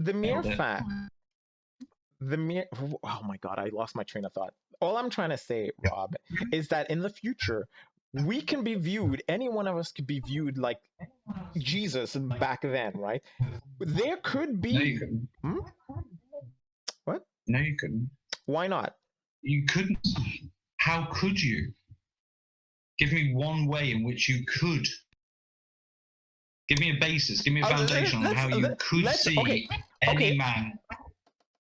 the mere nailed it. fact, the mere, oh my God, I lost my train of thought. All I'm trying to say, Rob, is that in the future, we can be viewed, any one of us could be viewed like Jesus back then, right? There could No, be, you couldn't. hmm? What? No, you couldn't. Why not? You couldn't. How could you? Give me one way in which you could. Give me a basis. Give me a foundation on how you could see okay, any man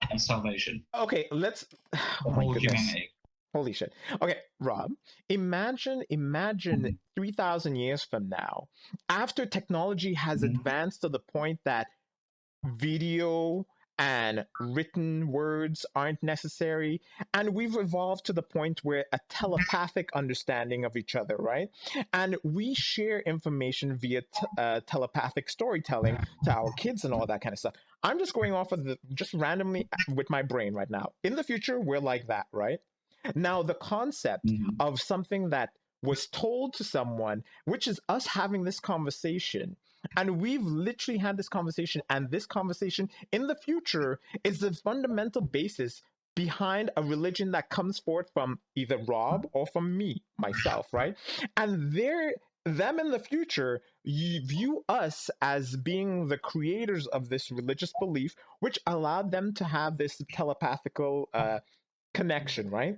and salvation. Okay, let's. The Oh my whole goodness. humanity. Holy shit. Okay, Rob, imagine 3,000 years from now, after technology has advanced to the point that video and written words aren't necessary, and we've evolved to the point where a telepathic understanding of each other, right? And we share information via telepathic storytelling to our kids and all that kind of stuff. I'm just going off of just randomly with my brain right now. In the future, we're like that, right? Now, the concept of something that was told to someone, which is us having this conversation, and we've literally had this conversation, and this conversation in the future is the fundamental basis behind a religion that comes forth from either Rob or from me, myself, right? And them in the future, you view us as being the creators of this religious belief, which allowed them to have this telepathical connection, right?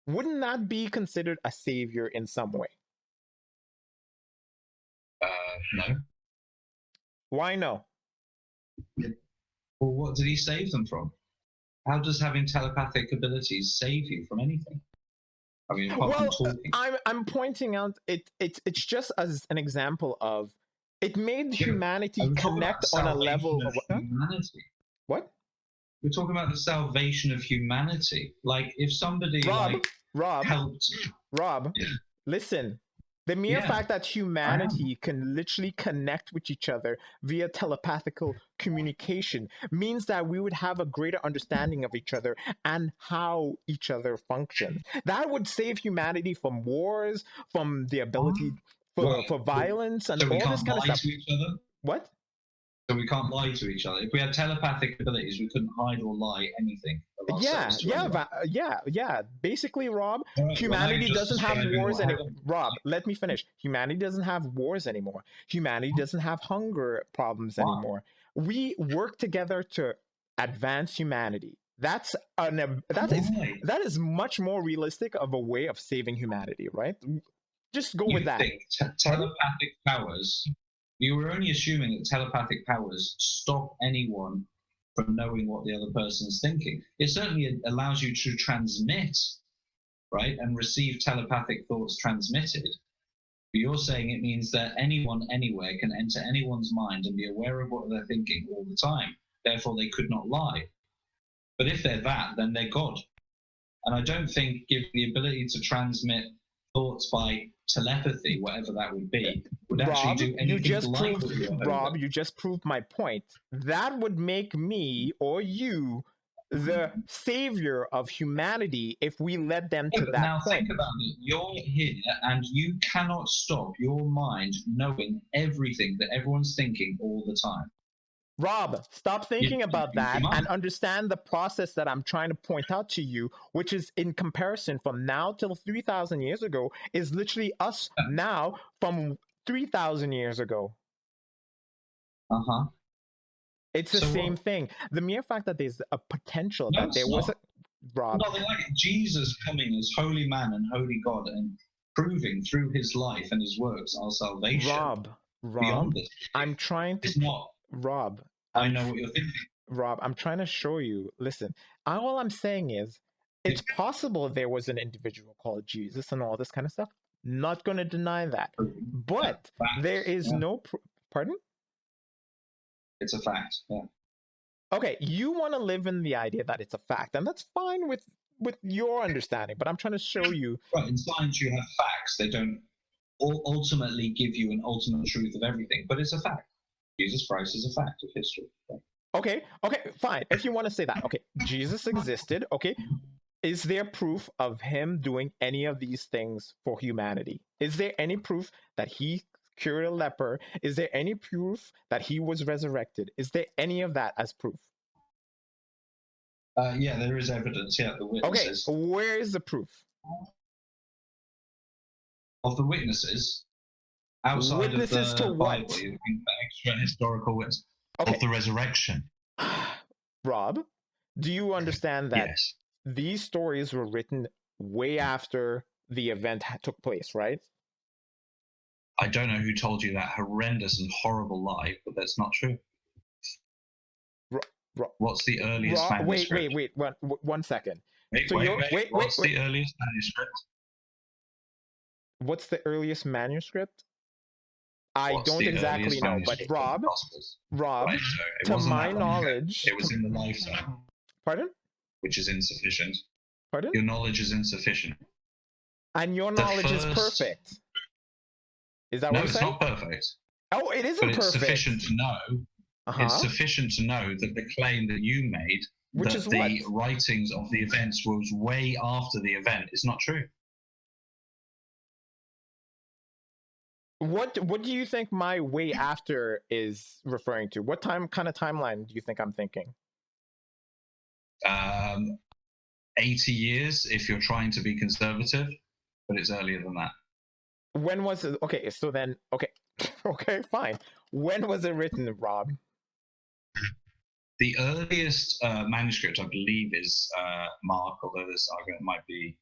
Wouldn't that be considered a savior in some way? No. Why no? Well, what did he save them from? How does having telepathic abilities save you from anything? I mean, apart from talking. I'm pointing out it's just as an example of it made humanity connect on a level of humanity. What? We're talking about the salvation of humanity. Like if somebody Rob, helped. Rob, listen. The mere fact that humanity can literally connect with each other via telepathical communication means that we would have a greater understanding of each other and how each other functions. That would save humanity from wars, from the ability for violence, and all this kind of stuff. What? So we can't lie to each other. If we had telepathic abilities, we couldn't hide or lie anything. Yeah. Basically, Rob, humanity doesn't have wars anymore. Rob, let me finish. Humanity doesn't have wars anymore. Humanity doesn't have hunger problems anymore. We work together to advance humanity. That is much more realistic of a way of saving humanity, right? Just go with that. Telepathic powers. You were only assuming that telepathic powers stop anyone from knowing what the other person's thinking. It certainly allows you to transmit, right, and receive telepathic thoughts transmitted. But you're saying it means that anyone anywhere can enter anyone's mind and be aware of what they're thinking all the time. Therefore, they could not lie. But if they're that, then they're God. And I don't think give the ability to transmit thoughts by telepathy, whatever that would be, would actually do anything Rob, you just proved my point. That would make me or you the savior of humanity if we led them to that now point. Think about it. You're here and you cannot stop your mind knowing everything that everyone's thinking all the time. Rob, stop thinking about that and understand the process that I'm trying to point out to you, which is in comparison from now till 3,000 years ago, is literally us now from 3,000 years ago. Uh-huh. It's the same thing. The mere fact that there's a potential that there was a... Rob. Nothing like Jesus coming as holy man and holy God and proving through his life and his works our salvation. Rob, I'm trying to... It's not... Rob, I know what you're thinking. Rob, I'm trying to show you. Listen, all I'm saying is it's possible there was an individual called Jesus and all this kind of stuff. Not going to deny that. But there is no... Pardon? It's a fact, yeah. Okay, you want to live in the idea that it's a fact, and that's fine with your understanding, but I'm trying to show you... Right, in science you have facts. They don't ultimately give you an ultimate truth of everything, but it's a fact. Jesus Christ is a fact of history. Okay, fine. If you want to say that. Okay, Jesus existed. Okay, is there proof of him doing any of these things for humanity? Is there any proof that he cured a leper? Is there any proof that he was resurrected? Is there any of that as proof? Yeah, there is evidence. Yeah, the witnesses. Okay, where is the proof? Of the witnesses outside Witnesses of to the what? Bible, you think the extra historical witness Okay, of the resurrection. Rob, do you understand that Yes. these stories were written way after the event took place, right? I don't know who told you that horrendous and horrible lie, but that's not true. Ro- ro- What's the earliest manuscript? wait, 1 second. Wait, So wait, you're wait. What's the earliest manuscript? what's the earliest manuscript? I What's don't the exactly earliest know, but manuscript of the Gospels? Rob, Right, so it to wasn't my that long ago. knowledge, It was in the lifetime, pardon, which is insufficient. pardon, Your knowledge is insufficient. and your The knowledge is first. perfect. Is that what No, you're it's saying? not perfect, Oh, it but isn't it's perfect. sufficient to know. It's Uh-huh. sufficient to know that the claim that you made, Which that is what? the writings of the events was way after the event, is not true. What do you think my way after is referring to? What kind of timeline do you think I'm thinking? 80 years if you're trying to be conservative, but it's earlier than that. When was it? Okay, so then, okay, okay, fine. When was it written, Rob? The earliest manuscript, I believe, is Mark, although this argument might be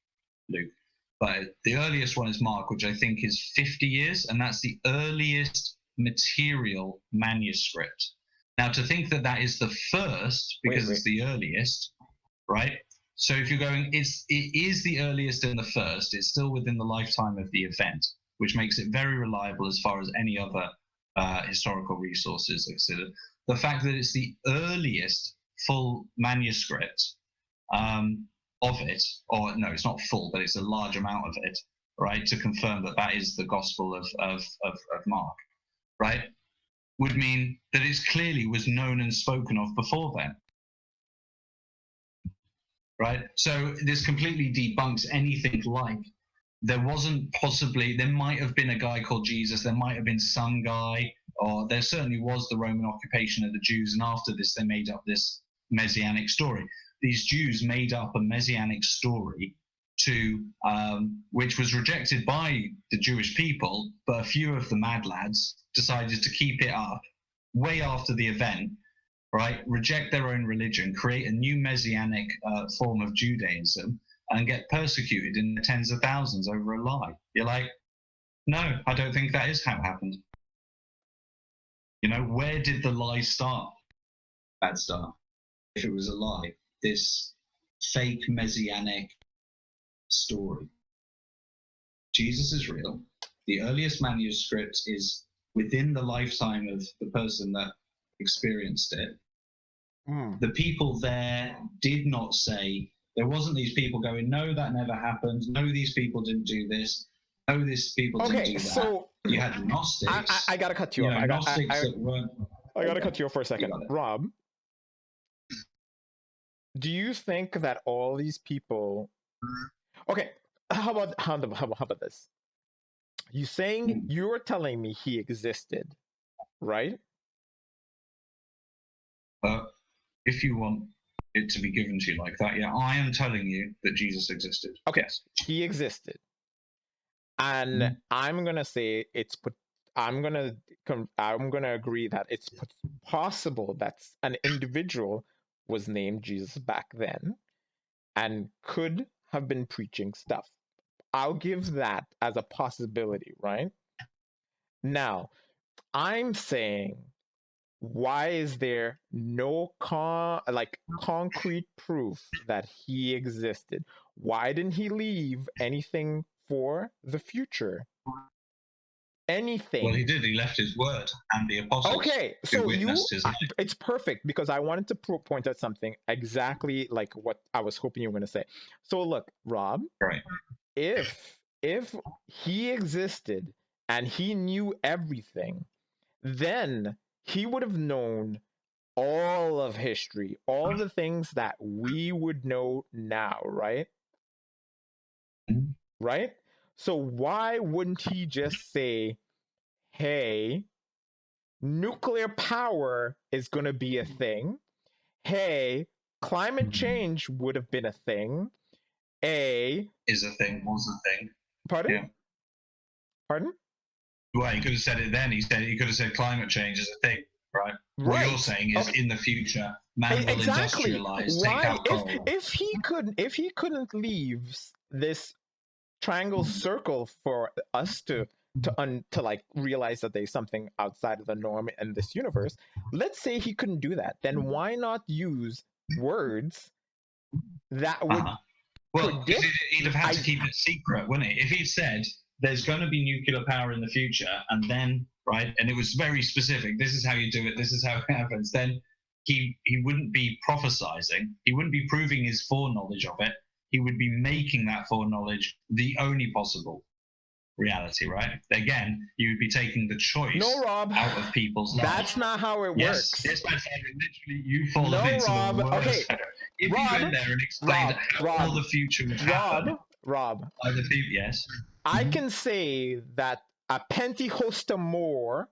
Luke. But the earliest one is Mark, which I think is 50 years, and that's the earliest material manuscript. Now, to think that that is the first, because it's the earliest, right? So if you're going, it is the earliest and the first, it's still within the lifetime of the event, which makes it very reliable as far as any other historical resources are considered. The fact that it's the earliest full manuscript of it, or no, it's not full, but it's a large amount of it, right, to confirm that that is the Gospel of Mark, right, would mean that it clearly was known and spoken of before then. Right? So this completely debunks anything like there might have been a guy called Jesus, there might have been some guy, or there certainly was the Roman occupation of the Jews, and after this they made up this messianic story. These Jews made up a messianic story which was rejected by the Jewish people, but a few of the mad lads decided to keep it up way after the event, right? Reject their own religion, create a new messianic form of Judaism, and get persecuted in the tens of thousands over a lie. You're like, no, I don't think that is how it happened. You know, where did the lie start? Bad start. If it was a lie, this fake messianic story. Jesus is real. The earliest manuscript is within the lifetime of the person that experienced it. The people there did not say, there wasn't these people going, no, that never happened. No, these people didn't do this. No, these people didn't do that. So you had Gnostics. I gotta cut you off. Gnostics that weren't. I gotta cut you off for a second. Rob, do you think that all these people? Okay, how about this? You're telling me he existed, right? If you want it to be given to you like that, yeah, I am telling you that Jesus existed. Okay, yes. He existed, and I'm gonna say I'm gonna agree that it's possible that an individual was named Jesus back then and could have been preaching stuff. I'll give that as a possibility, right? Now, I'm saying, why is there no concrete proof that he existed? Why didn't he leave anything for the future? Anything. Well, he did. He left his word and the apostles. Okay, who so witnessed his life. it's perfect because I wanted to point out something exactly like what I was hoping you were going to say. So look, Rob, right. if he existed and he knew everything, then he would have known all of history, all the things that we would know now, right? Right? So why wouldn't he just say, hey, nuclear power is going to be a thing. Hey, climate change would have been a thing. Is a thing, was a thing. Pardon? Yeah. Pardon? Well, he could have said it then. He could have said climate change is a thing, right? What you're saying is, in the future, man will Exactly. industrialize, Why, take out coal. if he couldn't leave this triangle circle for us to like realize that there's something outside of the norm in this universe, let's say he couldn't do that, then why not use words that would Well, predict? he'd have had to keep it secret, wouldn't he? If he'd said there's going to be nuclear power in the future, and then, right, and it was very specific, this is how you do it, this is how it happens, then he wouldn't be prophesizing, he wouldn't be proving his foreknowledge of it, he would be making that foreknowledge the only possible reality, right? Again, you would be taking the choice out of people's lives. That's not how it works. Yes, that's literally you fall into the worst. Okay. If you went there and explained how the future would happen, Rob, yes, I can say that a Pentecoster more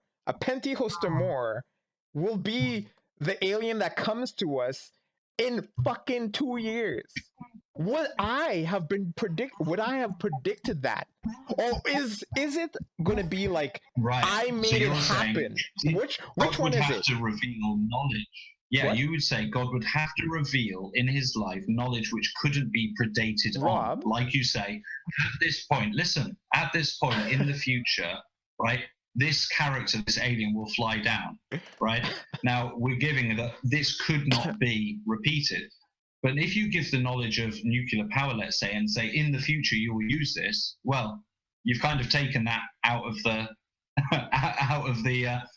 will be the alien that comes to us in fucking 2 years. Would I have predicted that? Or is it gonna be like, I made it happen? Which one is it? God would have to reveal knowledge. Yeah, you would say God would have to reveal in his life knowledge which couldn't be predated on. Like you say, at this point in the future, right, this character, this alien will fly down, right? Now, we're giving that this could not be repeated. But if you give the knowledge of nuclear power, let's say, and say in the future you will use this, well, you've kind of taken that out of the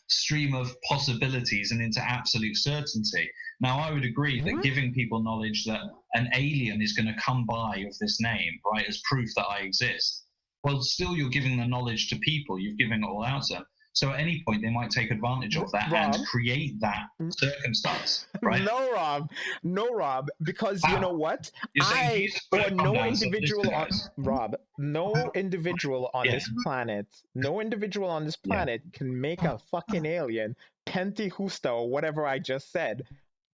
stream of possibilities and into absolute certainty. Now, I would agree that giving people knowledge that an alien is going to come by of this name, right, as proof that I exist, well, still you're giving the knowledge to people. You've given it all out to them. So at any point, they might take advantage of that and create that circumstance, right? No, Rob, because you know what? No individual on this planet can make a fucking alien, Pentecoster or whatever I just said,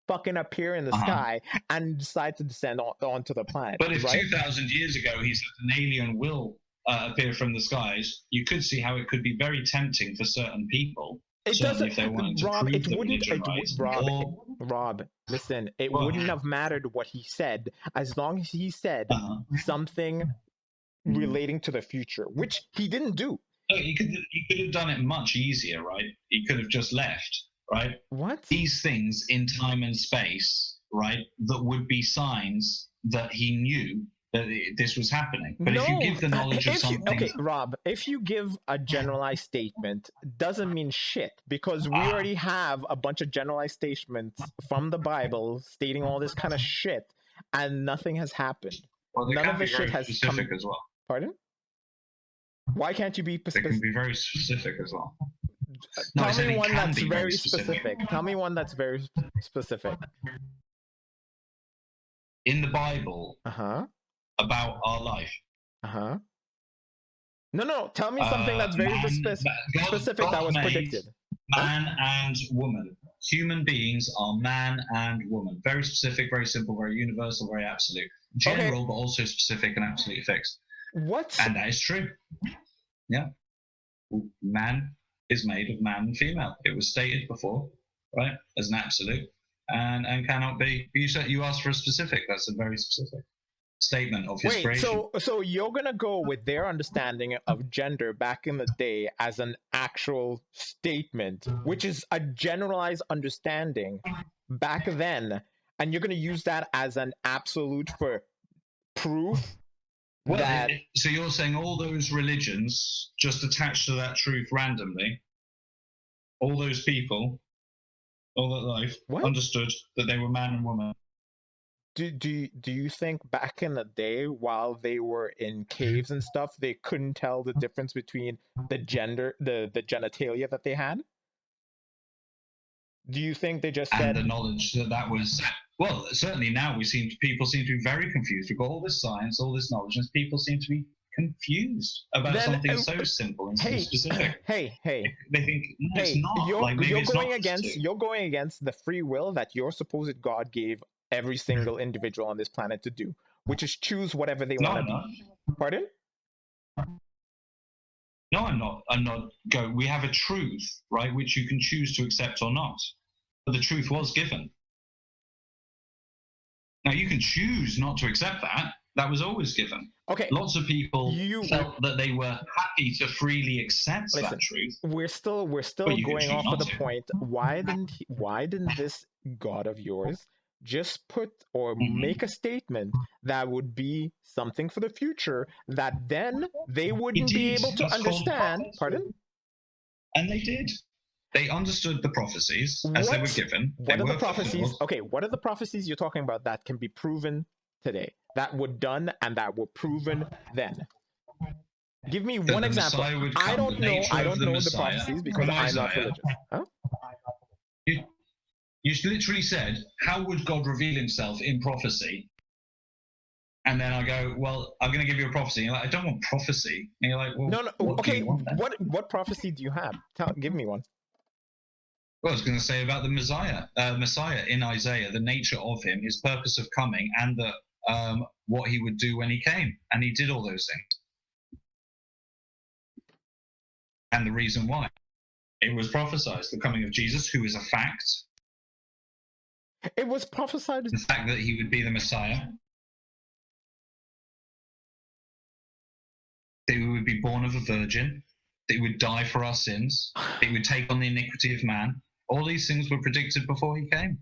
fucking appear in the sky and decide to descend onto the planet. But if 2,000 years ago he said an alien will appear from the skies, you could see how it could be very tempting for certain people. It doesn't, if they wanted to Rob. It wouldn't. Rob, listen. It wouldn't have mattered what he said as long as he said something relating to the future, which he didn't do. No, he could have done it much easier, right? He could have just left, right? What? These things in time and space, right? That would be signs that he knew that this was happening. But if you give the knowledge of something... Rob, if you give a generalized statement, doesn't mean shit, because we already have a bunch of generalized statements from the Bible stating all this kind of shit, and nothing has happened. Well, none of the shit has specific as well. Pardon? Why can't you be specific? They can be very specific as well. Tell me one that's very specific. Tell me one that's very specific. In the Bible... about our life. No. Tell me something that's very specific that was predicted. Man and woman. Human beings are man and woman. Very specific, very simple, very universal, very absolute. General, but also specific and absolutely fixed. What? And that is true. Yeah. Man is made of man and female. It was stated before, right, as an absolute, and cannot be. You asked for a specific. That's a very specific statement of his creation. So you're gonna go with their understanding of gender back in the day as an actual statement, which is a generalized understanding back then, and you're gonna use that as an absolute for proof. So you're saying all those religions just attached to that truth randomly, all those people, all that life understood that they were man and woman. Do you think back in the day, while they were in caves and stuff, they couldn't tell the difference between the genitalia that they had? Do you think they just said... And the knowledge that was... Well, certainly now people seem to be very confused. We've got all this science, all this knowledge, and people seem to be confused about something so simple and so specific. Hey. They think, no, it's not. You're going against the free will that your supposed God gave every single individual on this planet to do, which is choose whatever they want to be. Pardon? No, I'm not. We have a truth, right, which you can choose to accept or not. But the truth was given. Now, you can choose not to accept that. That was always given. Okay. Lots of people felt that they were happy to freely accept that truth. We're still going off of the point. Why didn't this God of yours just put or make a statement that would be something for the future that then they wouldn't be able to understand? Pardon? And they did. They understood the prophecies as they were given. What are the prophecies? Okay, what are the prophecies you're talking about that can be proven today, that were done and that were proven then? Give me one example. I don't know the prophecies because I'm not religious. Huh? You literally said, how would God reveal himself in prophecy? And then I go, well, I'm going to give you a prophecy. And you're like, I don't want prophecy. And you're like, well, no. Okay, what prophecy do you have? Give me one. Well, I was going to say about the Messiah in Isaiah, the nature of him, his purpose of coming, and what he would do when he came. And he did all those things. And the reason why. It was prophesied, the coming of Jesus, who is a fact. It was prophesied. The fact that he would be the Messiah. That he would be born of a virgin. That he would die for our sins. That he would take on the iniquity of man. All these things were predicted before he came.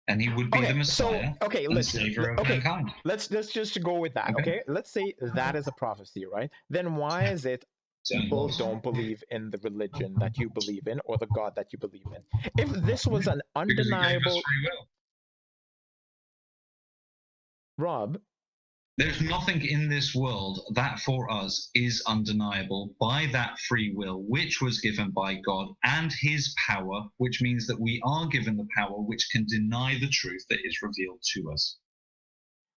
And he would be the Messiah. And the Savior of mankind. Let's just go with that. Okay. Let's say that is a prophecy, right? Then why is it people don't believe in the religion that you believe in or the God that you believe in? If this was an undeniable, Rob, there's nothing in this world that for us is undeniable by that free will, which was given by God, and his power, which means that we are given the power which can deny the truth that is revealed to us.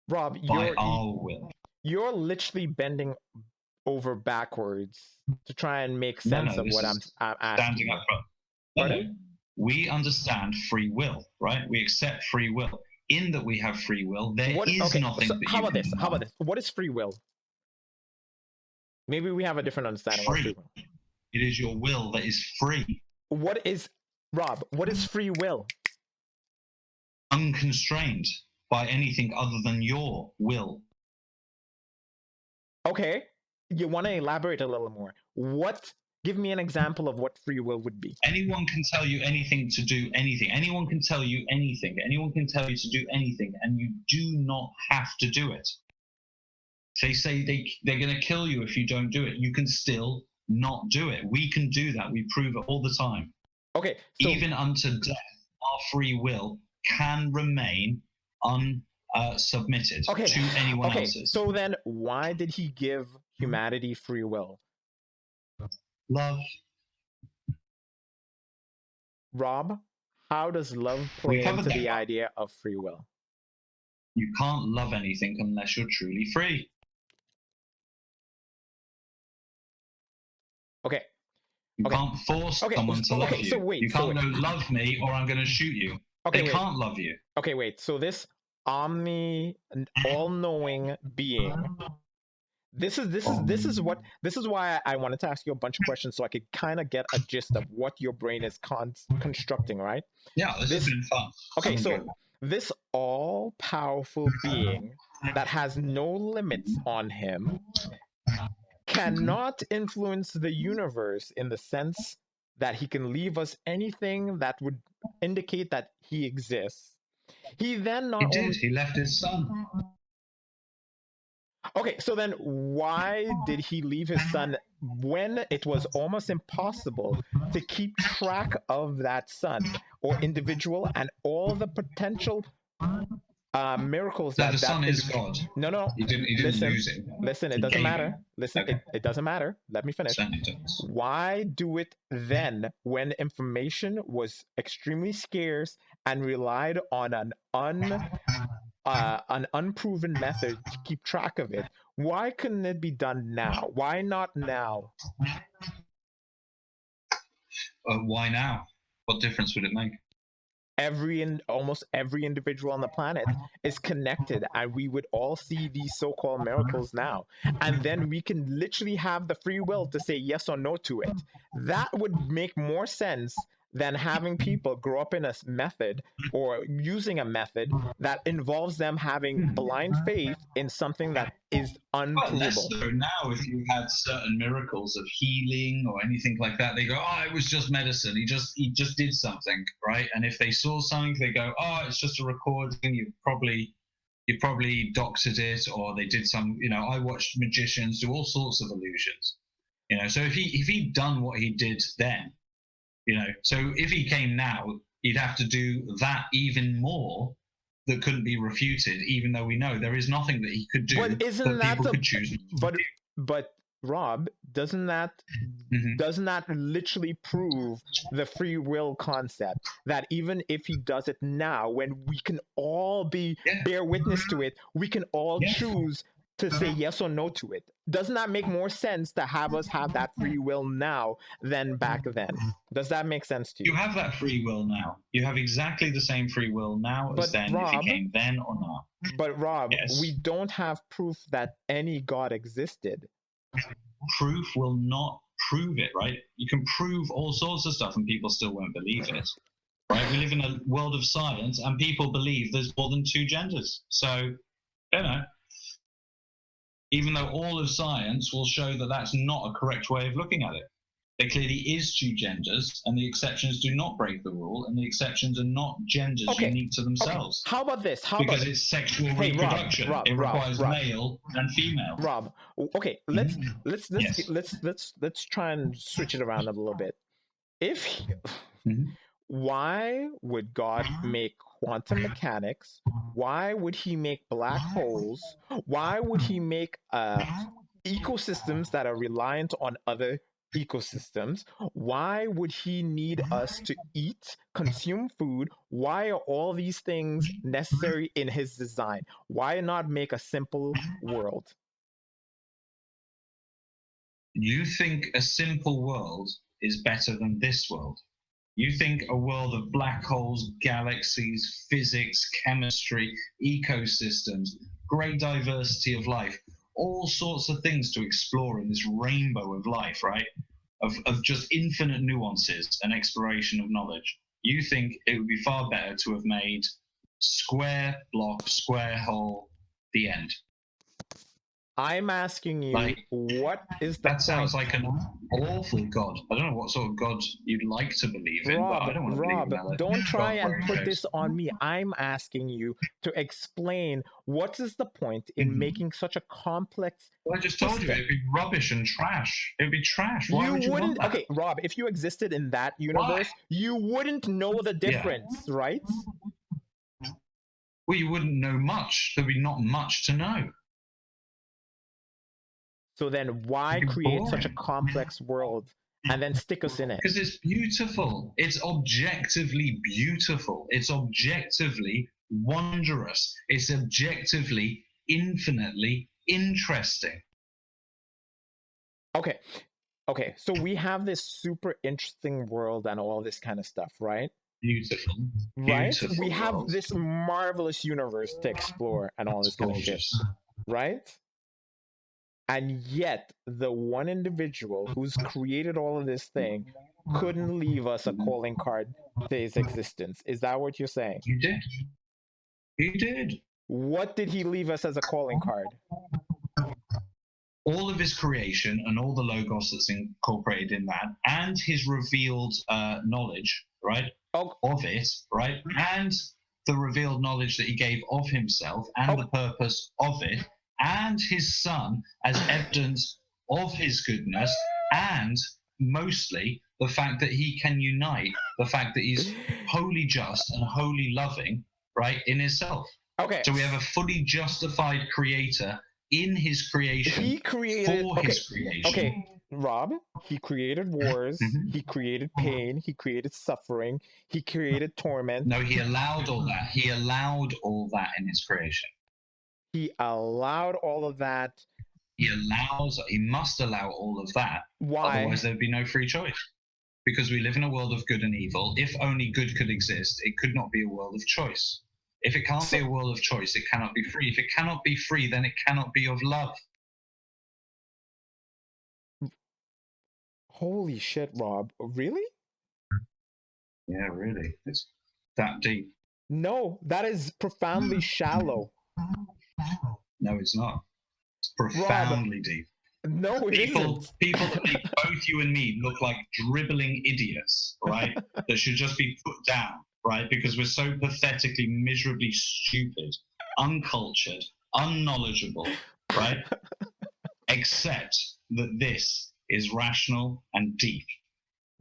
Rob, by our will. You're literally bending over backwards to try and make sense of what I'm asking. No. We understand free will, right? We accept free will. In that we have free will, there is nothing that how about this? How about this? What is free will? Maybe we have a different understanding of free will. It is your will that is free. What is, Rob, what is free will? Unconstrained by anything other than your will. Okay. You want to elaborate a little more. Give me an example of what free will would be. Anyone can tell you anything to do anything. Anyone can tell you anything. Anyone can tell you to do anything, and you do not have to do it. They say they're going to kill you if you don't do it. You can still not do it. We can do that. We prove it all the time. Okay. So, even unto death, our free will can remain unsubmitted to anyone else's. So then why did he give humanity free will? Love. Rob, how does love play into the idea of free will? You can't love anything unless you're truly free. Okay. You can't force someone to love you. You can't go, love me or I'm going to shoot you. They can't love you. Okay, wait. So this all-knowing being, this is why I wanted to ask you a bunch of questions so I could kind of get a gist of what your brain is constructing, right? Yeah, this has been fun. Okay, so this all-powerful being that has no limits on him cannot influence the universe in the sense that he can leave us anything that would indicate that he exists. He left his son. Okay, so then why did he leave his son when it was almost impossible to keep track of that son or individual and all the potential miracles that the son is God. No. He didn't lose it. Listen, it doesn't matter. It doesn't matter. Let me finish. Why do it then when information was extremely scarce and relied on an unproven method to keep track of it? Why couldn't it be done now? Why not now? Why now? What difference would it make? almost every individual on the planet is connected, and we would all see these so-called miracles now, and then we can literally have the free will to say yes or no to it. That would make more sense than having people grow up in a method or using a method that involves them having blind faith in something that is Well, less unprovable. so now. If you had certain miracles of healing or anything like that, they go, "Oh, it was just medicine. He just did something, right?" And if they saw something, they go, "Oh, it's just a recording. You probably doctored it, or they did some." I watched magicians do all sorts of illusions. So if he'd done what he did then, so if he came now, he'd have to do that even more, that couldn't be refuted, even though we know there is nothing that he could do But isn't that that people the could choose not to but but Rob, do. Hmm. doesn't that literally prove the free will concept, that even if he does it now, when we can all Yeah, bear witness to it, we can all yeah. choose to say yes or no to it? Doesn't that make more sense to have us have that free will now than back then? Does that make sense to You you? have that free will now. You have exactly the same free will now as But then, if he Rob, came then or now. we Yes. don't have proof that any God existed. Proof will not prove it, right? You can prove all sorts of stuff and people still won't believe it, right? We live in a world of science and people believe there's more than two genders. So, you know, even though all of science will show that that's not a correct way of looking at it. There clearly is two genders, and the exceptions do not break the rule, and the exceptions are not genders Okay, unique to okay. themselves, How about this? How about because it's sexual hey Rob, reproduction. Rob, It Rob, requires Rob, male and female. Rob. Okay, Mhm. Yes. let's try and switch it around a little bit. If Mhm. Why would God make quantum mechanics? Why would he make black holes? Why would he make ecosystems that are reliant on other ecosystems? Why would he need us to eat, consume food? Why are all these things necessary in his design? Why not make a simple world? You think a simple world is better than this world? You think a world of black holes, galaxies, physics, chemistry, ecosystems, great diversity of life, all sorts of things to explore in this rainbow of life, right? Of just infinite nuances and exploration of knowledge. You think it would be far better to have made square block, square hole, the end. I'm asking you, Like, what is the that point? sounds like an awful God. I don't know what sort of God you'd like to believe in, but I don't want to believe in Rob, that don't try God and wearing put this capes. on me. I'm asking you to explain what is the point in making such a complex Well, I just told you system. it'd be rubbish and trash. It'd be trash. Why You would you want wouldn't, that? okay, Rob, if you existed in that Why? universe, you wouldn't know the Yeah. difference, right? Well, you wouldn't know much. There'd be not much to know. So then why It'd be create such a boring. complex world and then stick us in it? Because it's beautiful. It's objectively beautiful. It's objectively wondrous. It's objectively infinitely interesting. Okay, okay, so we have this super interesting world and all this kind of stuff, right? Beautiful. Right? We Beautiful have world. this marvelous universe to explore and all It's this kind of shit, gorgeous. right? And yet, the one individual who's created all of this thing couldn't leave us a calling card to his existence. Is that what you're saying? You did. You did. What did he leave us as a calling card? All of his creation and all the logos that's incorporated in that, and his revealed knowledge, right, Oh, of it, right, and the revealed knowledge that he gave of himself and oh, the purpose of it, and his son as evidence of his goodness, and mostly the fact that he can unite the fact that he's wholly just and wholly loving, right, in himself. okay. So we have a fully justified creator in his creation He created, for okay, his creation. okay, Rob, he created wars, Mhm. he created pain, he created suffering, he created torment. No, he allowed all that. He allowed all that in his creation. He allowed all of that. He must allow all of that. Why? Otherwise, there'd be no free choice. because we live in a world of good and evil. If only good could exist, it could not be a world of choice. If it can't be a world of choice, it cannot be free. If it cannot be free, then it cannot be of love. Holy shit, Rob. Really? Yeah, really. It's that deep. No, that is profoundly shallow. No, it's not. It's Rob, profoundly deep. no, it isn't. People that make both you and me look like dribbling idiots, right? That should just be put down, right? Because we're so pathetically, miserably stupid, uncultured, unknowledgeable, right? Except that this is rational and deep,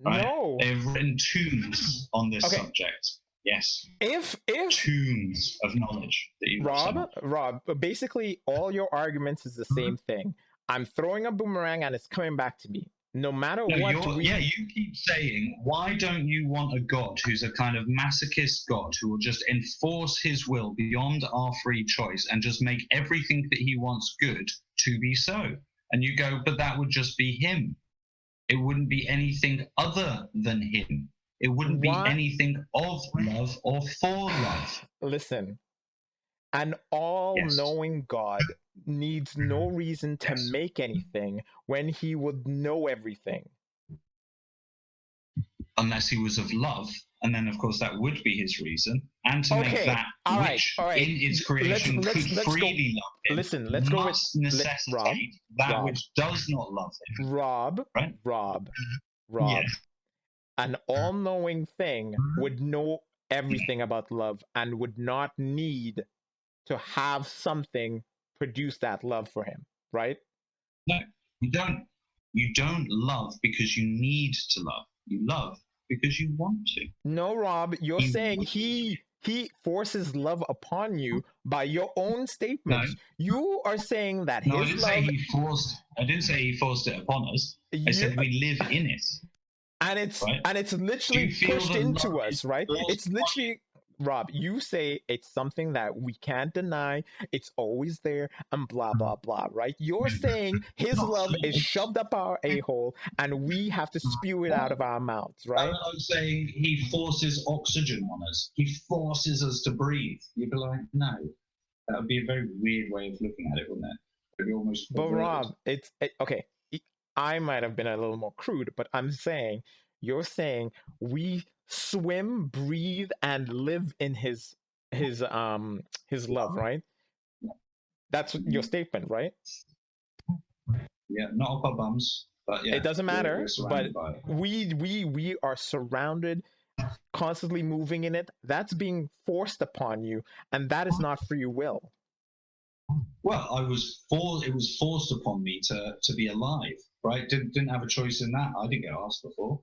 right? No. They've written tombs on this subject. Yes. If tombs of knowledge that you Rob, basically all your arguments is the same thing. I'm throwing a boomerang and it's coming back to me. No matter what. You keep saying, why don't you want a God who's a kind of masochist God who will just enforce his will beyond our free choice and just make everything that he wants good to be so? And you go, but that would just be him. It wouldn't be anything other than him. It wouldn't be anything of love or for love. Listen, an all-knowing God needs no reason to make anything when he would know everything. Unless he was of love, and then of course that would be his reason. And to make that which in its creation could freely love him, listen, let's go with necessitate that which does not love him. Rob. Yes. An all-knowing thing would know everything about love and would not need to have something produce that love for him, right? No, you don't. You don't love because you need to love. You love because you want to. No, Rob, you're saying he forces love upon you by your own statements. No. You are saying that his love... I didn't say he forced it upon us. I said we live in it. And it's literally pushed into us, right? It's literally, Rob, you say it's something that we can't deny, it's always there, and blah, blah, blah, right? You're saying his love is shoved up our a-hole, and we have to spew it out of our mouths, right? I'm saying he forces oxygen on us. He forces us to breathe. You'd be like, no. That would be a very weird way of looking at it, wouldn't it? It'd be almost... But Rob, okay. I might have been a little more crude, but you're saying we swim, breathe, and live in his love, right? That's your statement, right? Yeah, not up our bums, but yeah. It doesn't matter, but we are surrounded, constantly moving in it. That's being forced upon you, and that is not free will. Well, it was forced upon me to be alive, right? Didn't have a choice in that. I didn't get asked before.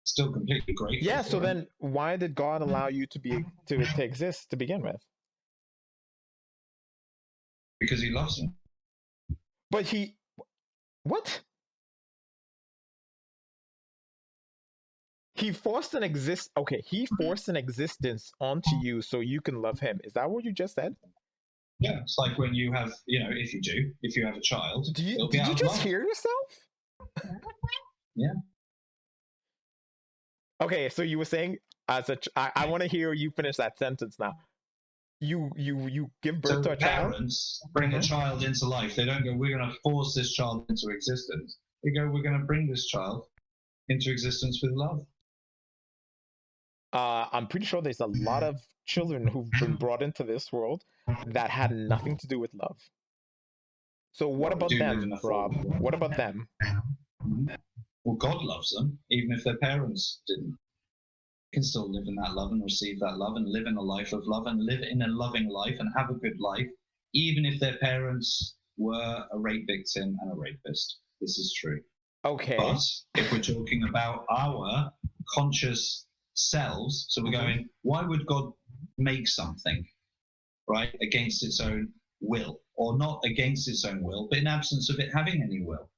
Still completely grateful. Yeah, so then why did God allow you to exist to begin with? Because he loves me. But what? He forced an existence onto you so you can love him. Is that what you just said? Yeah, it's like when you have, if you have a child. Did you just hear yourself? Yeah. Okay, so you were saying, I want to hear you finish that sentence now. You give birth to a child? Parents bring a child into life. They don't go, we're going to force this child into existence. They go, we're going to bring this child into existence with love. I'm pretty sure there's a lot of children who've been brought into this world that had nothing to do with love. So what about them, Rob? What about them? Well, God loves them, even if their parents didn't. They can still live in that love and receive that love and live in a life of love and live in a loving life and have a good life, even if their parents were a rape victim and a rapist. This is true. Okay. But if we're talking about our conscious selves, so we're going, why would God make something, right, against its own will? Or not against its own will, but in absence of it having any will?